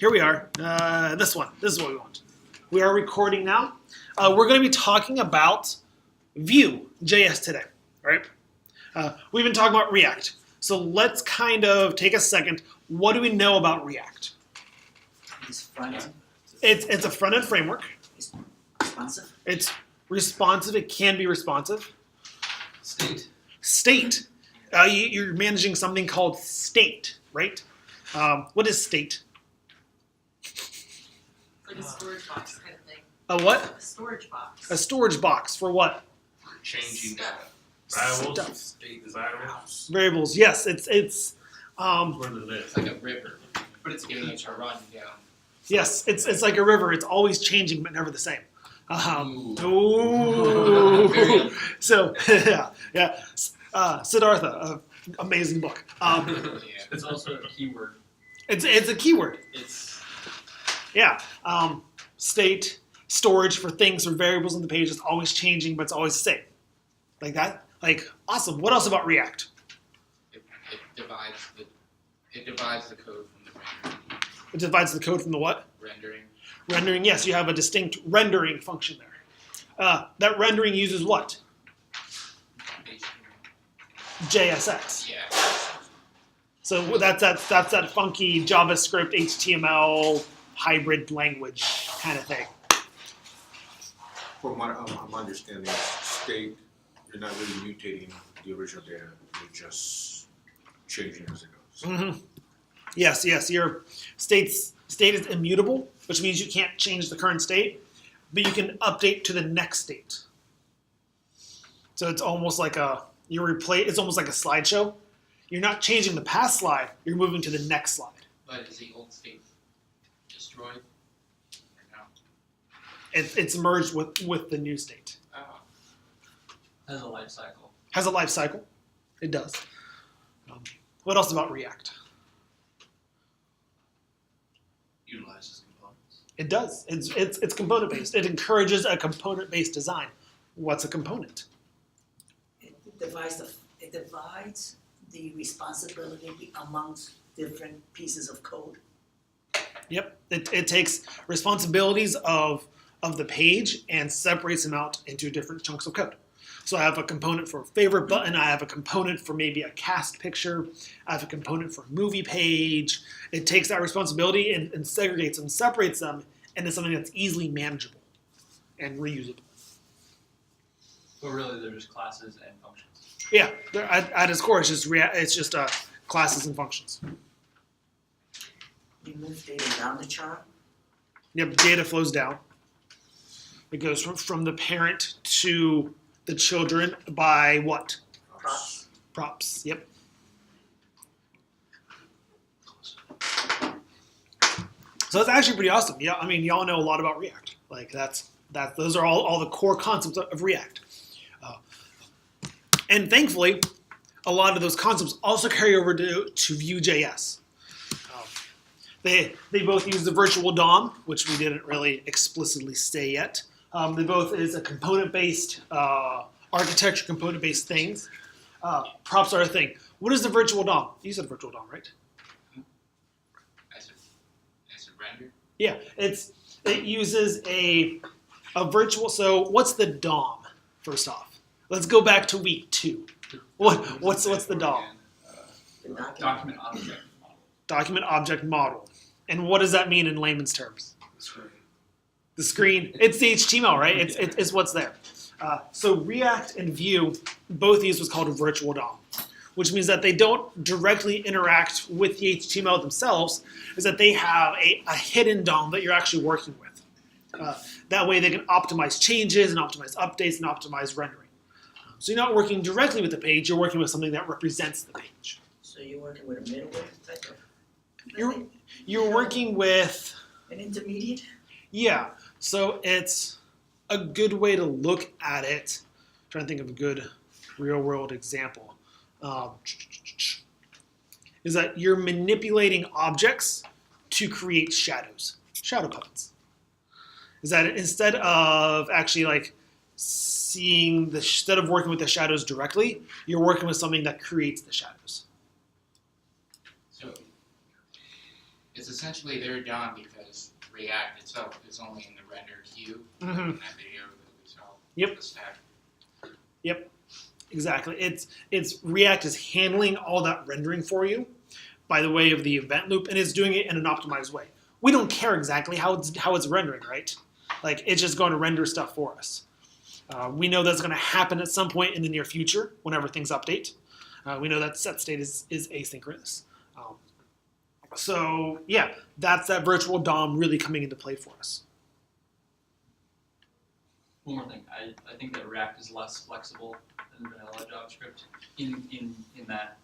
here we are. This one. This is what we want. We are recording now. We're going to be talking about Vue.js today, right? We've been talking about React. So let's kind of take a second. What do we know about React? It's front. It's a front-end framework. It's responsive. It's responsive. It can be responsive. State. You're managing something called state, right? What is state? Like a storage box kind of thing. A what? A storage box. A storage box for what? Changing Stuff. variables, Stuff. state variables. Variables. Yes, it's What is It's like a river, but it's getting to run down. yes, it's like a river. It's always changing, but never the same. Ooh. Ooh. So yeah. Siddhartha, amazing book. Yeah, it's also a keyword. It's a keyword. It's Yeah. State, storage for things or variables on the page is always changing, but it's always the same. Like that. Like awesome. What else about React? it divides the code from the rendering. It divides the code from the what? Rendering. Rendering. Yes, you have a distinct rendering function there. That rendering uses what? JSX. Yeah. So that's that funky JavaScript HTML hybrid language kind of thing. From what I'm understanding, state, you're not really mutating the original data, you're just changing as it goes. Mm-hmm. Yes. Your state is immutable, which means you can't change the current state, but you can update to the next state. So it's almost like it's almost like a slideshow. You're not changing the past slide, you're moving to the next slide. But is the old state destroyed? Or no? It's merged with the new state. Oh. Has a life cycle. Has a life cycle. It does. What else about React? Utilizes components. It does. It's component based. It encourages a component based design. What's a component? It divides the responsibility amongst different pieces of code. Yep. It takes responsibilities of the page and separates them out into different chunks of code. So I have a component for a favorite button. I have a component for maybe a cast picture. I have a component for a movie page. It takes that responsibility and segregates them, separates them into something that's easily manageable and reusable. But really, they're just classes and functions. Yeah, at its core, it's just classes and functions. You move data down the chart. Yep, data flows down. It goes from the parent to the children by what? Props. Props. Yep. So that's actually pretty awesome. Yeah, I mean, y'all know a lot about React. Like those are all the core concepts of React. And thankfully, a lot of those concepts also carry over to Vue.js. They both use the virtual DOM, which we didn't really explicitly say yet. They both is a component-based architecture, component-based things. Props are a thing. What is the virtual DOM? You said virtual DOM, right? As a render? Yeah, it uses a virtual. So what's the DOM? First off, let's go back to week 2. What's the DOM? The Document object model. Document object model. And what does that mean in layman's terms? Screen. The screen. It's the HTML, right? It's what's there. So React and Vue both use what's called a virtual DOM, which means that they don't directly interact with the HTML themselves, is that they have a hidden DOM that you're actually working with. That way they can optimize changes and optimize updates and optimize rendering. So you're not working directly with the page, you're working with something that represents the page. So you're working with a middleware type of You're working with, an intermediate? yeah, so it's a good way to look at it. I'm trying to think of a good real world example. Is that you're manipulating objects to create shadows, shadow puppets. Is that instead of actually like instead of working with the shadows directly, you're working with something that creates the shadows. So It's essentially they're done because React itself is only in the rendered view Mhm. in that video that we saw. Yep. The stack. Exactly. It's React is handling all that rendering for you by the way of the event loop, and it's doing it in an optimized way. We don't care exactly how it's rendering, right? Like it's just going to render stuff for us. We know that's going to happen at some point in the near future whenever things update. We know that set state is asynchronous. So yeah, that's that virtual DOM really coming into play for us. One more thing, I think that React is less flexible than vanilla JavaScript in that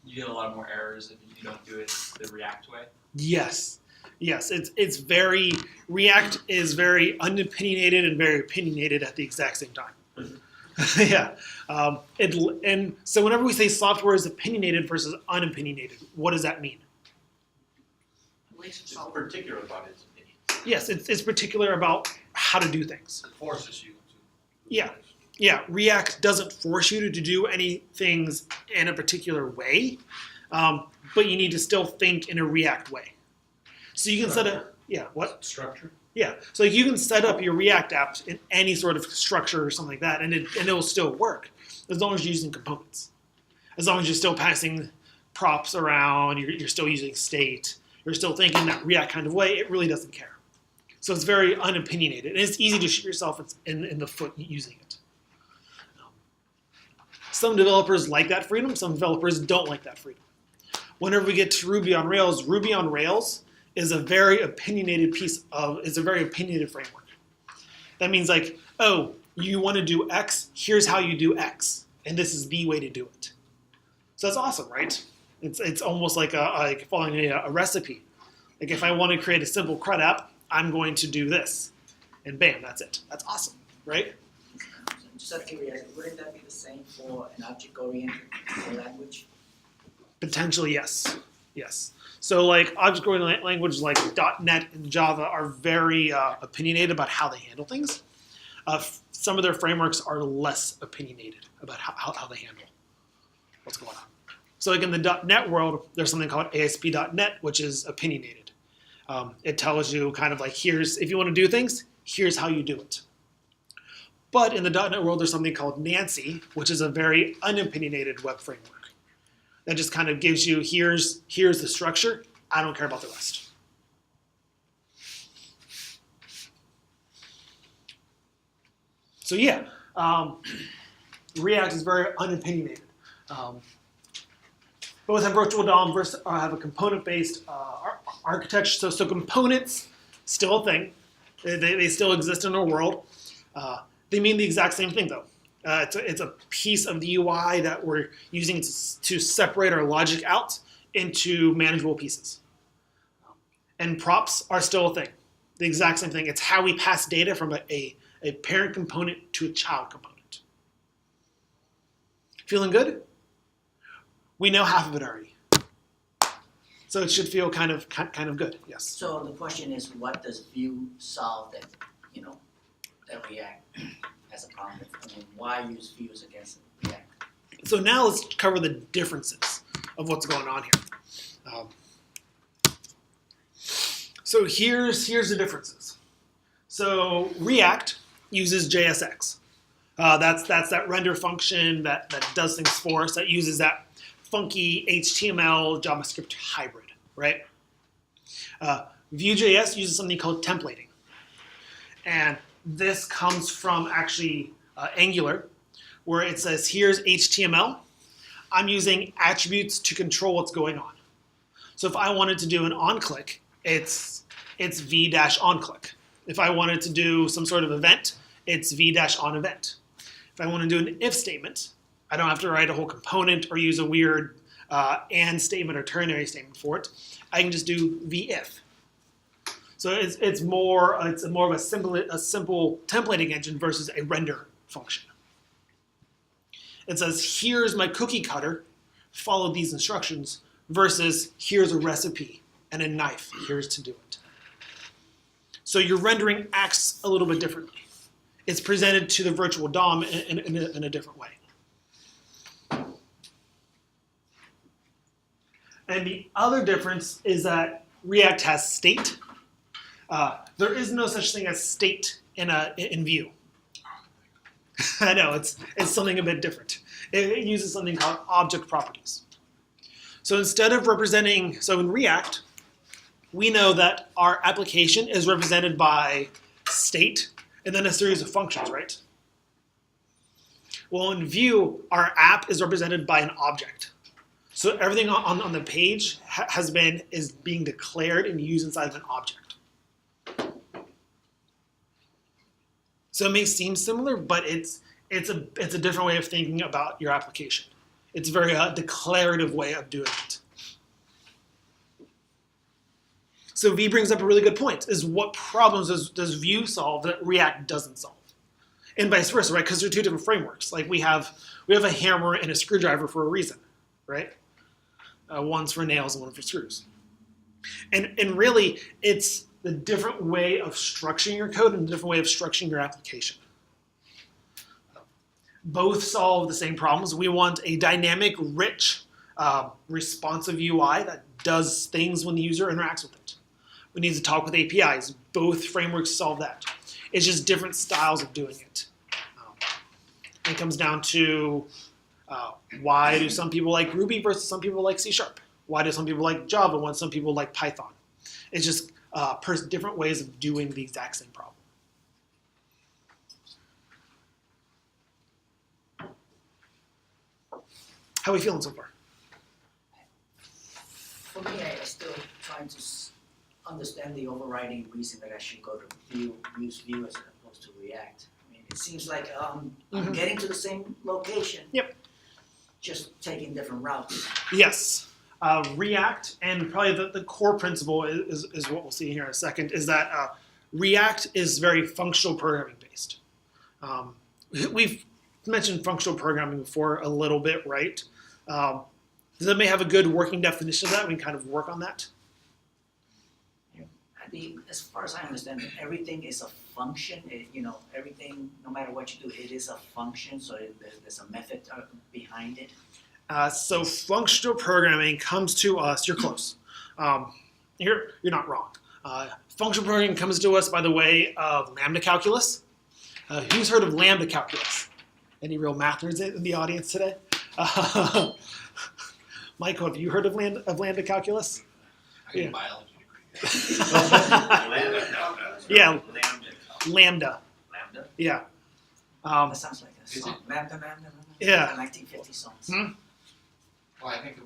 you get a lot more errors if you don't do it the React way. Yes, it's very React is very unopinionated and very opinionated at the exact same time. Yeah, and so whenever we say software is opinionated versus unopinionated, what does that mean? At least It's so. particular about its opinion. Yes, it's particular about how to do things. It forces you to. Yeah. Yeah, React doesn't force you to do any things in a particular way, but you need to still think in a React way. So you can set up, yeah, what? Structure? Yeah, so you can set up your React app in any sort of structure or something like that, and it will still work as long as you're using components. As long as you're still passing props around, you're still using state, you're still thinking that React kind of way, it really doesn't care. So it's very unopinionated, and it's easy to shoot yourself in the foot using it. Some developers like that freedom, some developers don't like that freedom. Whenever we get to Ruby on Rails is a very opinionated framework. That means like, oh, you want to do X, here's how you do X, and this is the way to do it. So that's awesome, right? It's almost like following a recipe. Like if I want to create a simple CRUD app, I'm going to do this, and bam, that's it. That's awesome, right? Just out of curiosity, wouldn't that be the same for an object-oriented language? Potentially, yes. Yes. So like object-oriented languages like .NET and Java are very opinionated about how they handle things. Some of their frameworks are less opinionated about how they handle what's going on. So like in the .NET world, there's something called ASP.NET, which is opinionated. It tells you kind of like, if you want to do things, here's how you do it. But in the .NET world, there's something called Nancy, which is a very unopinionated web framework. That just kind of gives you, here's the structure, I don't care about the rest. So yeah, React is very unopinionated. Both have virtual DOM versus have a component-based architecture. So components, still a thing. They still exist in our world. They mean the exact same thing though. It's a piece of the UI that we're using to separate our logic out into manageable pieces. And props are still a thing. The exact same thing. It's how we pass data from a parent component to a child component. Feeling good? We know half of it already. So it should feel kind of good, yes. So the question is, what does Vue solve that, that React has a problem with? I mean, why use Vues against React? So now let's cover the differences of what's going on here. So here's the differences. So React uses JSX. That's that render function that does things for us, that uses that funky HTML JavaScript hybrid, right? Vue.js uses something called templating. And this comes from actually Angular, where it says, here's HTML. I'm using attributes to control what's going on. So if I wanted to do an onClick, it's v-onClick. If I wanted to do some sort of event, it's v-onEvent. If I want to do an if statement, I don't have to write a whole component or use a weird and statement or ternary statement for it. I can just do v-if. So it's more of a simple templating engine versus a render function. It says, here's my cookie cutter, follow these instructions, versus here's a recipe and a knife, here's to do it. So your rendering acts a little bit differently. It's presented to the virtual DOM in a different way. And the other difference is that React has state. There is no such thing as state in Vue. I know, it's something a bit different. It uses something called object properties. So instead of representing, so in React, we know that our application is represented by state and then a series of functions, right? Well, in Vue, our app is represented by an object. So everything on the page is being declared and used inside of an object. So it may seem similar, but it's a different way of thinking about your application. It's a very declarative way of doing it. So V brings up a really good point, is what problems does Vue solve that React doesn't solve? And vice versa, right? Because they're two different frameworks. Like we have a hammer and a screwdriver for a reason, right? One's for nails and one for screws. And really, it's the different way of structuring your code and the different way of structuring your application. Both solve the same problems. We want a dynamic, rich, responsive UI that does things when the user interacts with it. We need to talk with APIs. Both frameworks solve that. It's just different styles of doing it. It comes down to why do some people like Ruby versus some people like C#? Why do some people like Java when some people like Python? It's just different ways of doing the exact same problem. How are we feeling so far? For me, I still trying to understand the overriding reason that I should go to use Vue as opposed to React. I mean, it seems like I'm getting to the same location. Yep. Just taking different routes. Yes. React, and probably the core principle is what we'll see here in a second, is that React is very functional programming based. We've mentioned functional programming before a little bit, right? Does that may have a good working definition of that? We can kind of work on that. As far as I understand it, everything is a function. Everything, no matter what you do, it is a function. So there's a method behind it. So functional programming comes to us. You're close. You're not wrong. Functional programming comes to us by the way of lambda calculus. Who's heard of lambda calculus? Any real math nerds in the audience today? Michael, have you heard of lambda calculus? I did Yeah. biology degree. Yeah, lambda. Lambda? Yeah. That sounds like a Is song. Lambda, lambda, lambda. Yeah. The 1950 songs. Well, I think of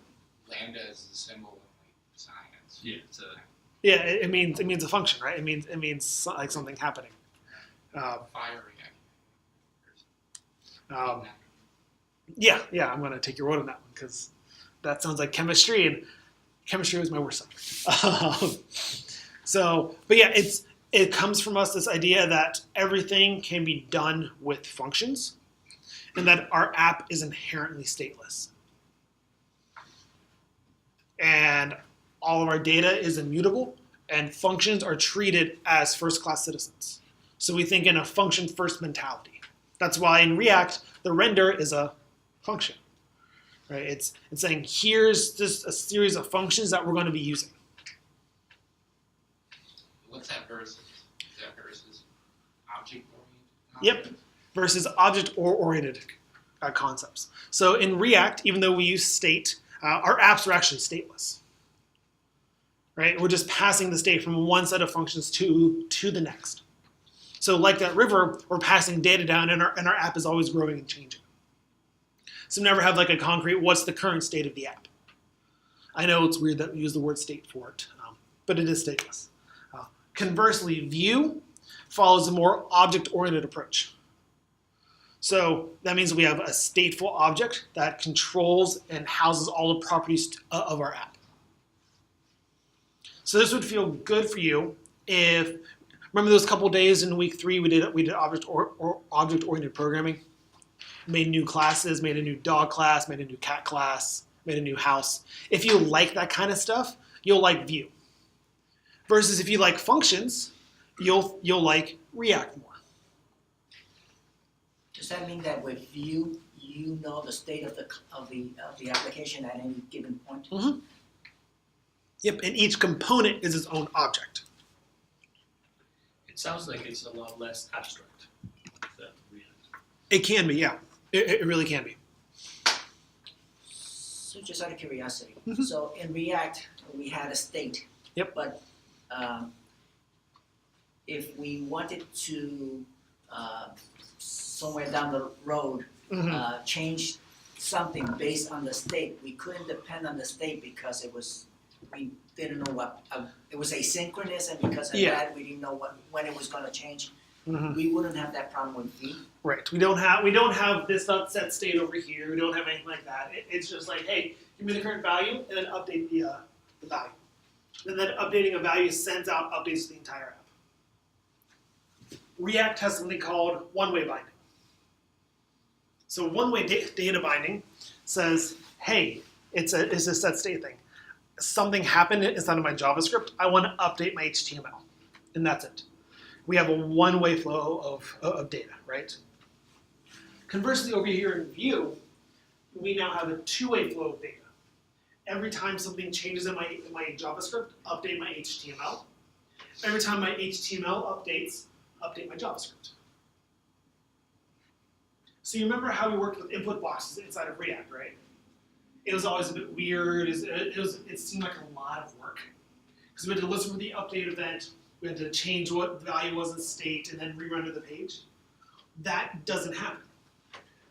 lambda as the symbol in like science. Yeah, it's a. Yeah, it means a function, right? It means like something happening. Fire reactor. Yeah, I'm gonna take your word on that one because that sounds like chemistry, and chemistry was my worst subject. But yeah, it comes from us this idea that everything can be done with functions, and that our app is inherently stateless, and all of our data is immutable, and functions are treated as first-class citizens. So we think in a function-first mentality. That's why in React, the render is a function, right? It's saying here's just a series of functions that we're going to be using. What's that versus? Is that versus object oriented? Yep, versus object-oriented concepts. So in React, even though we use state, our apps are actually stateless, right? We're just passing the state from one set of functions to the next. So like that river, we're passing data down, and our app is always growing and changing. So we never have like a concrete, what's the current state of the app? I know it's weird that we use the word state for it, but it is stateless. Conversely, Vue follows a more object-oriented approach. So that means we have a stateful object that controls and houses all the properties of our app. So this would feel good for you if, remember those couple days in week 3 we did object-oriented programming? Made new classes, made a new dog class, made a new cat class, made a new house. If you like that kind of stuff, you'll like Vue. Versus if you like functions, you'll like React more. Does that mean that with Vue, you know the state of the application at any given point? Mhm. Yep, and each component is its own object. It sounds like it's a lot less abstract than React. It can be, yeah. It really can be. So just out of curiosity, Mhm. so in React, we had a state. Yep. But if we wanted to somewhere down the road Mhm. change something based on the state, we couldn't depend on the state because we didn't know what it was asynchronous, and because of Yeah. that we didn't know when it was going to change. Mhm. We wouldn't have that problem with V. Right. We don't have this dot set state over here. We don't have anything like that. It's just like, hey, give me the current value and then update the value. And then updating a value sends out updates to the entire app. React has something called one-way binding. So one-way data binding says, hey, it's a set state thing. Something happened inside of my JavaScript. I want to update my HTML, and that's it. We have a one-way flow of data, right? Conversely, over here in Vue, we now have a two-way flow of data. Every time something changes in my JavaScript, update my HTML. Every time my HTML updates, update my JavaScript. So you remember how we worked with input boxes inside of React, right? It was always a bit weird. It seemed like a lot of work. Because we had to listen for the update event, we had to change what the value was in state, and then rerender the page. That doesn't happen.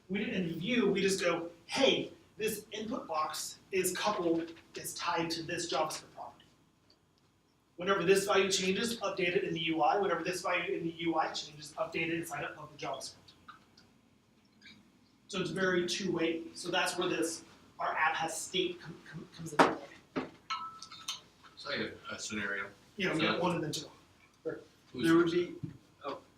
In Vue, we just go, hey, this input box is tied to this JavaScript property. Whenever this value changes, update it in the UI. Whenever this value in the UI changes, update it inside of the JavaScript. So it's very two-way. So that's where our app has state comes into play. So I have a scenario. You know, we got one and then two. Who's There would first? be,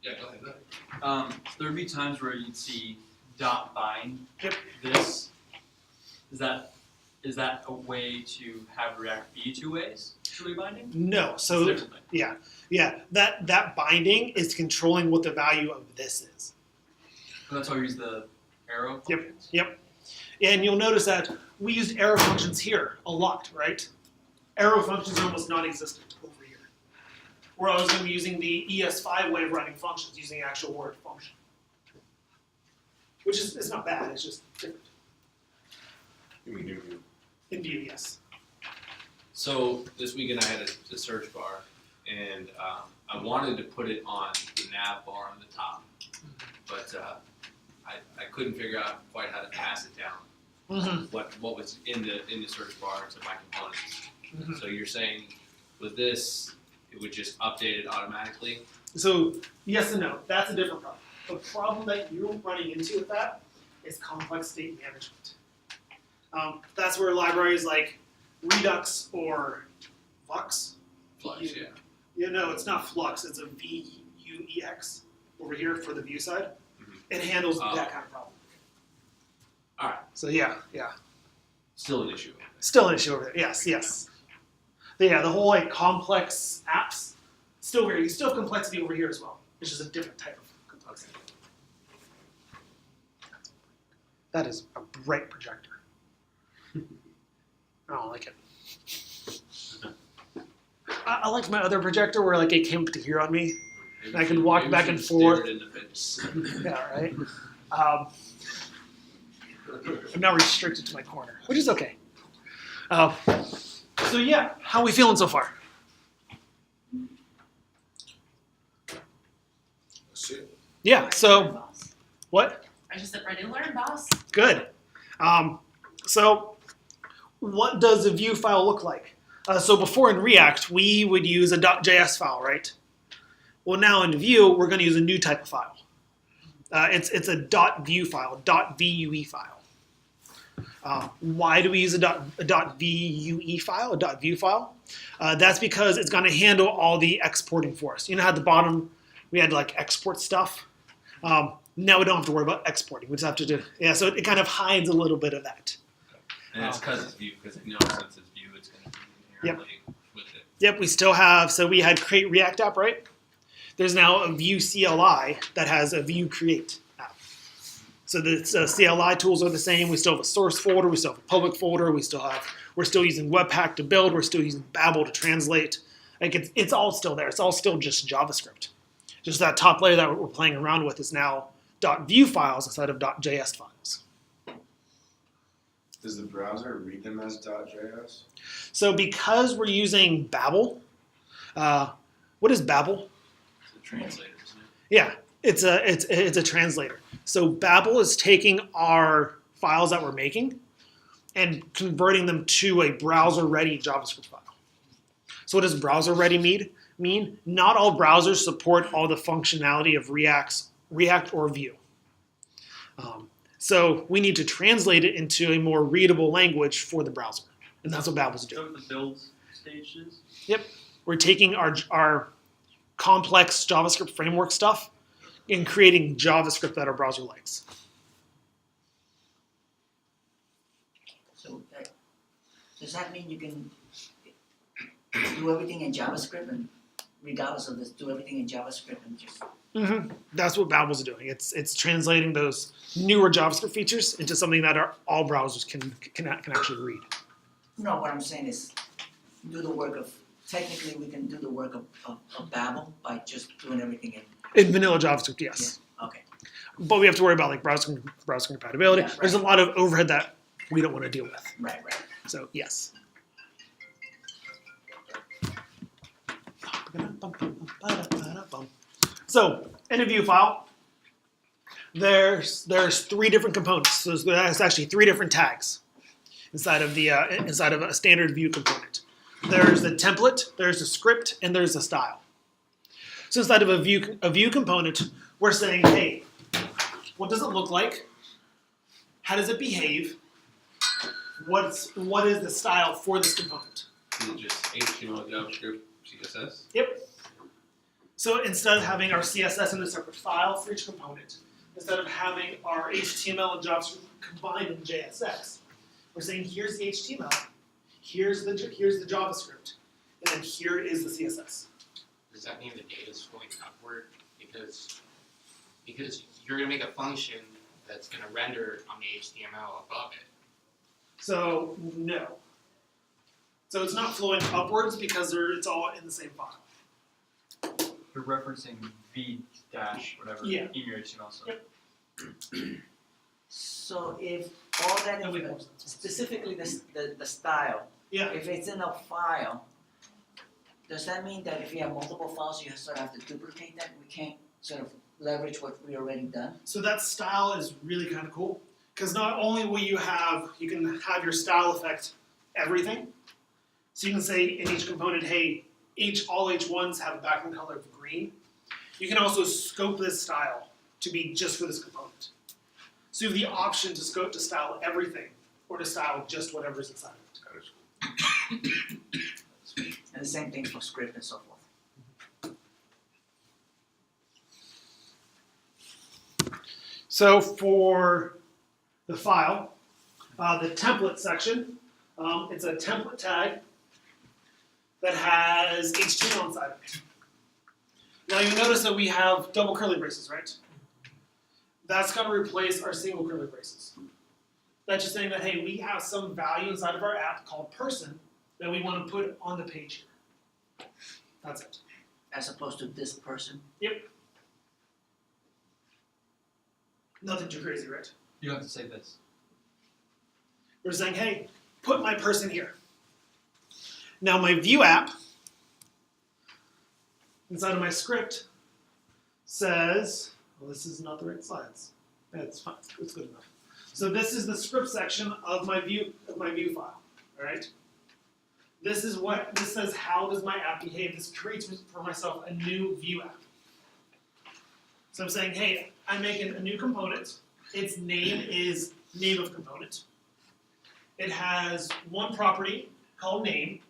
Yeah, go ahead. there would be times where you'd see dot bind Yep. this. Is that a way to have React be two-way binding? No, It's so a different thing. yeah, that binding is controlling what the value of this is. And that's why we use the arrow Yep. functions? Yep. And you'll notice that we used arrow functions here a lot, right? Arrow functions are almost non-existent over here. We're always going to be using the ES5 way of writing functions, using actual word function. Which is it's not bad, it's just different. You mean in Vue? In Vue, yes. So this weekend I had a search bar, and I wanted to put it on the nav bar on the top, but I couldn't figure out quite how to pass it down. Mm-hmm. What was in the search bar to my components. Mhm. So you're saying with this, it would just update it automatically? So yes and no, that's a different problem. The problem that you're running into with that is complex state management. That's where libraries like Redux or Flux. Flux, yeah. You know, it's not Flux, it's a VUEX over here for the Vue side. Mhm. It handles Oh. that kind of problem. Alright. So yeah. Still an issue. Still an issue over there. Yes. But yeah, the whole like complex apps, still have complexity over here as well. It's just a different type of complexity. That is a bright projector. I don't like it. I liked my other projector where like it came up to here on me. I can walk Maybe back we and should forth. stare it in the face. Yeah, right. I'm now restricted to my corner, which is okay. So yeah, how are we feeling so far? That's it. Yeah. So Boss. what? I just said ready to learn, boss. Good. So what does a Vue file look like? So before in React, we would use a .js file, right? Well, now in Vue, we're going to use a new type of file. It's a .vue file, .vue file. Why do we use a .vue file, a .vue file? That's because it's going to handle all the exporting for us. You know how at the bottom we had to like export stuff? Now we don't have to worry about exporting. We just have to do, so it kind of hides a little bit of that. And it's because it's Vue, because I know since it's Vue, it's going to be inherently with it. Yep, we still have, so we had create React app, right? There's now a Vue CLI that has a Vue create app. So the CLI tools are the same. We still have a source folder. We still have a public folder. We still have We're still using Webpack to build. We're still using Babel to translate. Like it's all still there. It's all still just JavaScript. Just that top layer that we're playing around with is now .view files instead of .js files. Does the browser read them as .js? So because we're using Babel, what is Babel? It's a translator, isn't it? Yeah, it's a translator. So Babel is taking our files that we're making and converting them to a browser-ready JavaScript file. So what does browser-ready mean? Not all browsers support all the functionality of React or Vue. So we need to translate it into a more readable language for the browser, and that's what Babel's Is that doing. what the build stage is? We're taking our complex JavaScript framework stuff and creating JavaScript that our browser likes. So does that mean you can do everything in JavaScript and regardless of this, do everything in JavaScript and just That's what Babel's doing. It's translating those newer JavaScript features into something that all browsers can actually read. No, what I'm saying is do the work of technically we can do the work of Babel by just doing everything in In vanilla JavaScript, yes. okay. But we have to worry about like browser compatibility. Yeah, right. There's a lot of overhead that we don't want to deal with. Right. So yes. So in a view file, there's 3 different components. So there's actually 3 different tags inside of a standard view component. There's the template, there's the script, and there's the style. So inside of a view component, we're saying, hey, what does it look like? How does it behave? What is the style for this component? Is it just HTML, JavaScript, CSS? Yep. So instead of having our CSS in a separate file for each component, instead of having our HTML and JavaScript combined in JSX, we're saying here's the HTML, here's the JavaScript, and then here is the CSS. Does that mean the data is flowing upward? Because you're gonna make a function that's gonna render on the HTML above it. So no. So it's not flowing upwards because it's all in the same file. You're referencing v dash whatever Yeah. in your HTML stuff. Yep. So if all that And we info, post it. specifically the style, Yeah. if it's in a file, does that mean that if you have multiple files, you sort of have to duplicate that? We can't sort of leverage what we already done? So that style is really kind of cool because not only will you can have your style affect everything. So you can say in each component, hey, all H1s have a background color of green. You can also scope this style to be just for this component. So you have the option to scope to style everything or to style just whatever's inside of it. That is cool. And the same thing for script and so forth. So for the file, the template section, it's a template tag that has HTML inside of it. Now you notice that we have double curly braces, right? That's going to replace our single curly braces. That's just saying that, hey, we have some value inside of our app called person that we want to put on the page here. That's it. As opposed to this person? Nothing too crazy, right? You don't have to say this. We're saying, hey, put my person here. Now my view app, inside of my script, says, well, this is not the right slides. It's fine, it's good enough. So this is the script section of my view file, all right? This says how does my app behave. This creates for myself a new view app. So I'm saying, hey, I'm making a new component. Its name is name of component. It has one property called name.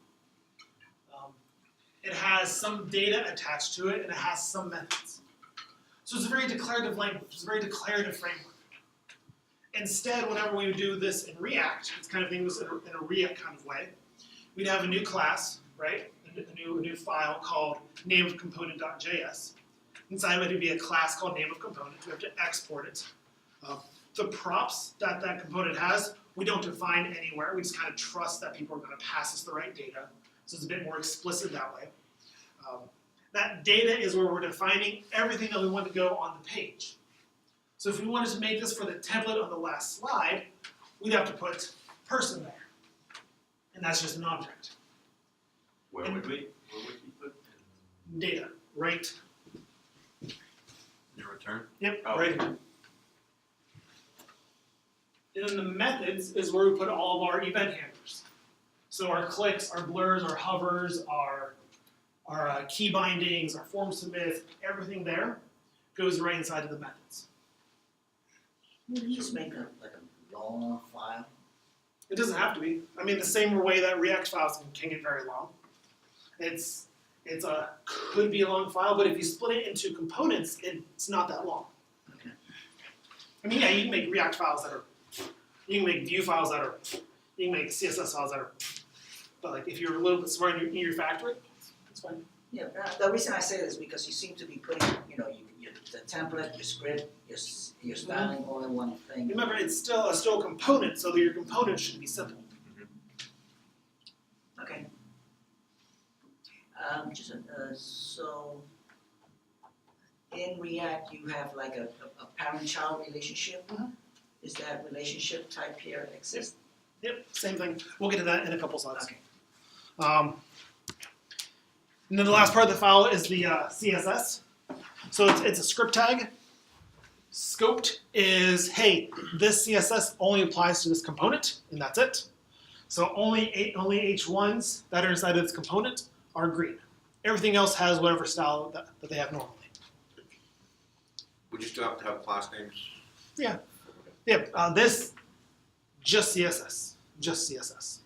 It has some data attached to it, and it has some methods. So it's a very declarative language. It's a very declarative framework. Instead, whenever we do this in React, it's kind of things in a React kind of way. We'd have a new class, right? A new file called nameofcomponent.js. Inside of it would be a class called nameofcomponent. We have to export it. The props that component has We don't define anywhere. We just kind of trust that people are going to pass us the right data. So it's a bit more explicit that way. That data is where we're defining everything that we want to go on the page. So if we wanted to make this for the template on the last slide, we'd have to put person there. And that's just an object. Where would we put? Data, right? Your return? Yep, Oh. right here. And then the methods is where we put all of our event handlers. So our clicks, our blurs, our hovers, our key bindings, our form submits, everything there goes right inside of the methods. Can you just make a long file? It doesn't have to be. I mean, the same way that React files can get very long. It's could be a long file, but if you split it into components, it's not that long. Okay. I mean, yeah, you can make React files that are, you can make Vue files that are, you can make CSS files that are, but like if you're a little bit smart and you refactor it, it's fine. Yeah, the reason I say this is because you seem to be putting, the template, your script, your styling all in one thing. Remember, it's still a component, so that your component should be simple. Okay. So in React, you have like a parent-child relationship. Mhm. Is that relationship type here exist? Yep, same thing. We'll get to that in a couple slides. Okay. And then the last part of the file is the CSS. So it's a script tag. Scoped is, hey, this CSS only applies to this component, and that's it. So only H1s that are inside of this component are green. Everything else has whatever style that they have normally. Would you still have to have class names? Yeah. Yep, this, just CSS. Just CSS.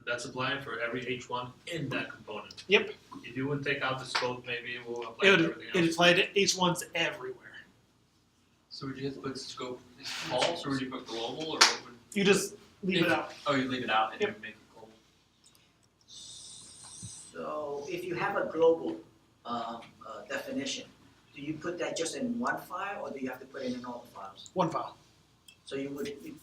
That's applying for every H1 in that component. Yep. If you would take out the scope, maybe it will apply It to would everything else. apply to H1s everywhere. So would you have to put scope is false, or would you put global, or what would? You just leave it out. Oh, you leave it out and Yep. you make it global. So if you have a global definition, do you put that just in one file, or do you have to put it in all the files? One file. So you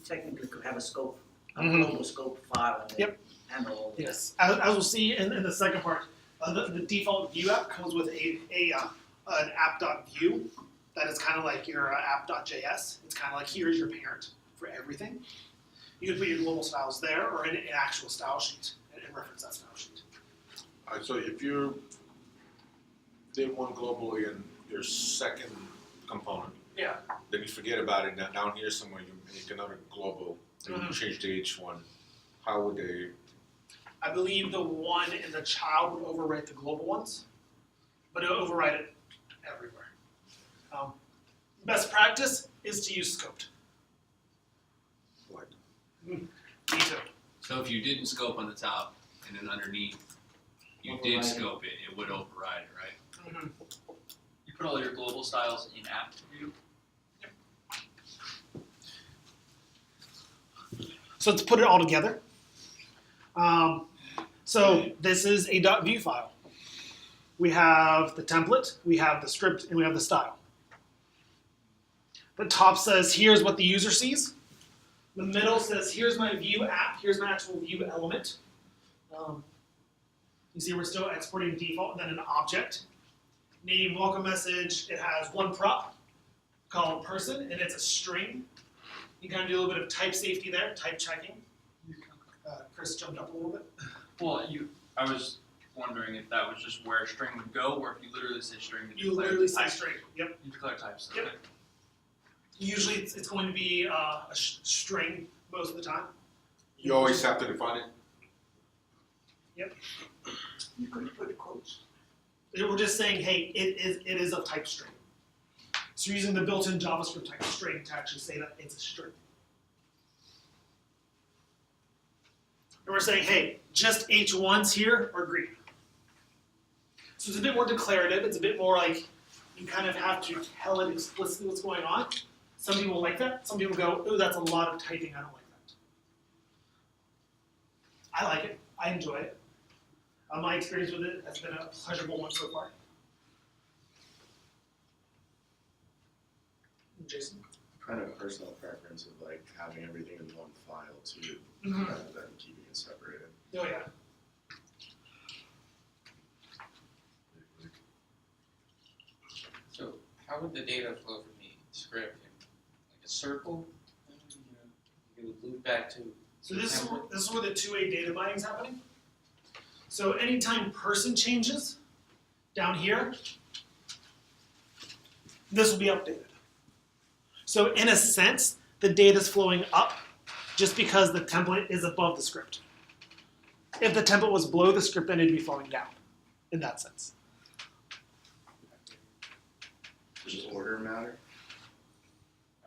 technically could have a scope, a Mhm. global scope file, and then Yep. handle all of Yes. As we'll see in the second part, the default Vue app comes with an app.vue that is kind of like your app.js. It's kind of like here's your parent for everything. You can put your global styles there or in an actual style sheet and reference that style sheet. So if you did one globally in your second component, Yeah. then you forget about it, now down here somewhere you make another global, and you Mhm. change to H1, how would they, I believe the one in the child would overwrite the global ones, but it would overwrite it everywhere. Best practice is to use scoped. like, Me too. So if you didn't scope on the top and then underneath, you Override did it. scope it would override it, right? You put all your global styles in app view. So let's put it all together. So this is a .vue file. We have the template, we have the script, and we have the style. The top says, here's what the user sees. The middle says, here's my Vue app, here's my actual Vue element. You see we're still exporting default and then an object. Name, welcome message, it has one prop called person, and it's a string. You kind of do a little bit of type safety there, type checking. Chris jumped up a little bit. Well, I was wondering if that was just where string would go, or if you literally say string and You declare literally say type. string. Yep. You declare types. Yep. Okay. Usually it's going to be a string most of the time. you always have to define it? You could put quotes. We're just saying, hey, it is of type string. So you're using the built-in JavaScript type string to actually say that it's a string. And we're saying, hey, just H1s here are green. So it's a bit more declarative. It's a bit more like you kind of have to tell it explicitly what's going on. Some people like that. Some people go, oh, that's a lot of typing. I don't like that. I like it. I enjoy it. My experience with it has been a pleasurable one so far. Jason? kind of personal preference of like having everything in one file too, Mhm. rather than keeping it separated. Oh yeah. So how would the data flow from the script? Like a circle? You would loop back to. So this is where the two-way data mining is happening. So anytime person changes down here, this will be updated. So in a sense, the data is flowing up just because the template is above the script. If the template was below the script, then it'd be flowing down in that sense. Does order matter?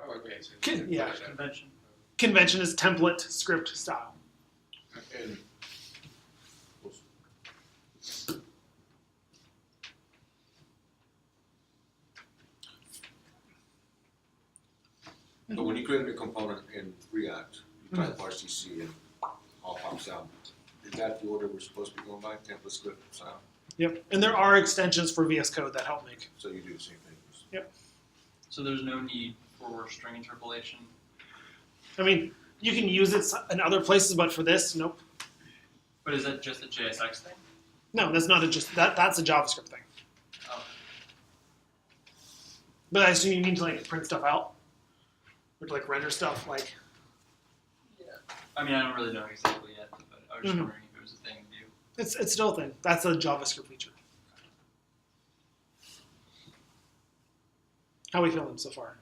Oh, okay, so. Yeah. Convention. Convention is template script style. And but when you create a component in React, you type RCC and all pops out. Is that the order we're supposed to be going by, template script style? Yep. And there are extensions for VS Code that help make. So you do the same thing. So there's no need for string interpolation. I mean, you can use it in other places, but for this, nope. But is that just a JSX thing? No, that's not that's a JavaScript thing. Oh. But I assume you need to like print stuff out, or to like render stuff. Like, I mean, I don't really know exactly yet, but I was just Mhm. wondering if it was a thing to do. it's still a thing. That's a JavaScript feature. How are we feeling so far?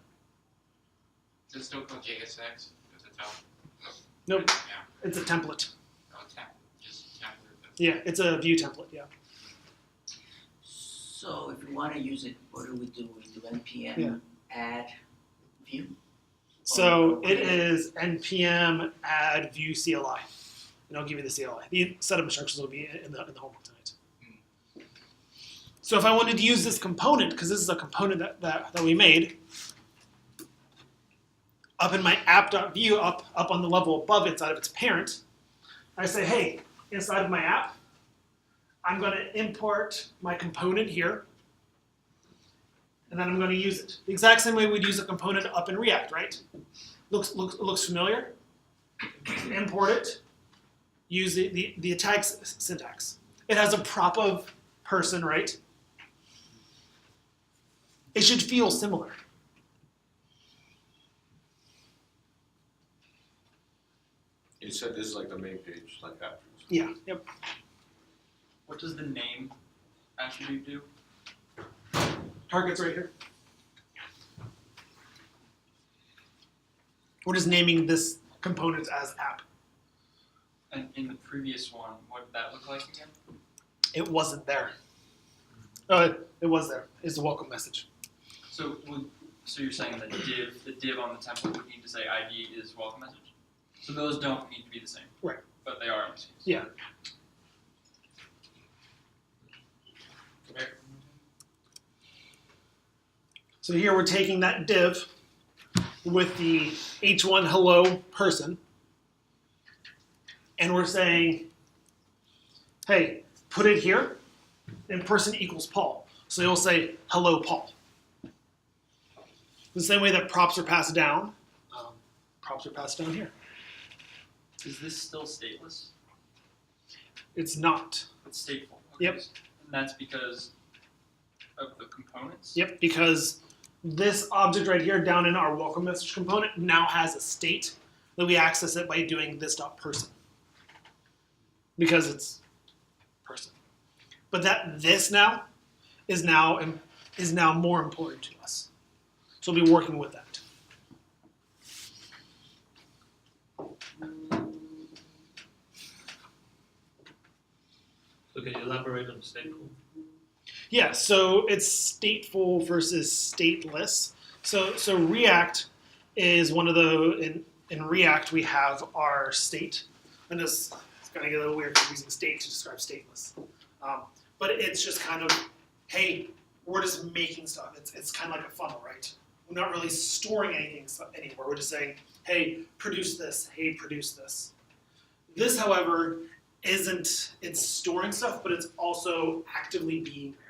Is it still called JSX at the top? Nope. Yeah, It's a template. no, just template. Yeah, it's a view template. Yeah. So if we wanna use it, what do? We do npm Yeah. add view? So Okay. it is npm add view CLI, and I'll give you the CLI. The setup instructions will be in the homework tonight. So if I wanted to use this component, because this is a component that we made, up in my app.view, up on the level above inside of its parent, I say, hey, inside of my app, I'm going to import my component here, and then I'm going to use it. The exact same way we'd use a component up in React, right? Looks familiar? Import it, use the tag syntax. It has a prop of person, right? It should feel similar. You said this is like the main page, like after. Yeah, yep. What does the name attribute do? Target's right here. We're just naming this component as app. And in the previous one, what did that look like again? It wasn't there. It was there. It's a welcome message. So you're saying that the div on the template would need to say ID is welcome message? So those don't need to be the same. Right. But they are in this case. Yeah. So here we're taking that div with the h1 hello person, and we're saying, hey, put it here, and person equals Paul. So you'll say hello Paul. The same way that props are passed down, props are passed down here. Is this still stateless? It's not. It's stateful. Okay. Yep. And that's because of the components? Yep, because this object right here down in our welcome message component now has a state that we access it by doing this.person. Because it's person. But this now is now more important to us. So we'll be working with that. So can you elaborate on stateful? Yeah, so it's stateful versus stateless. So React is one of the in React we have our state, and it's gonna get a little weird using state to describe stateless. But it's just kind of, hey, we're just making stuff. It's kind of like a funnel, right? We're not really storing anything anywhere. We're just saying, hey, produce this. Hey, produce this. This, however, it's storing stuff, but it's also actively being there.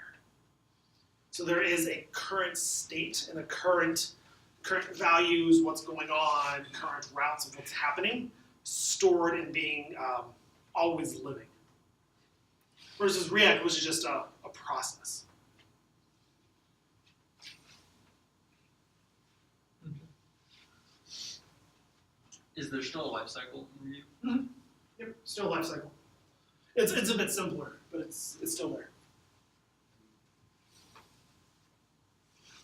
So there is a current state and a current current values, what's going on, current routes, and what's happening, stored and being always living. Versus React, which is just a process. Is there still a life cycle in Vue? Yep, still life cycle. It's a bit simpler, but it's still there.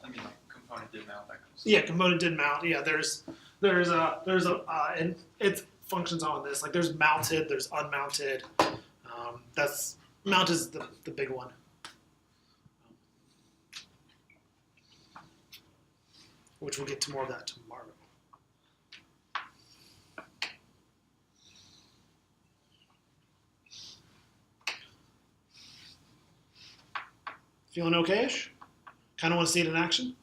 I mean, like component did mount, that kind of stuff. Yeah, component did mount. Yeah, there's and it functions on this. Like there's mounted, there's unmounted. That's mount is the big one. Which we'll get to more of that tomorrow. Feeling okay-ish? Kind of want to see it in action?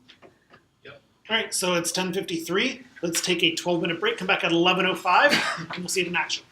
Yep. All right, so it's 10:53. Let's take a 12-minute break, come back at 11:05, and we'll see it in action.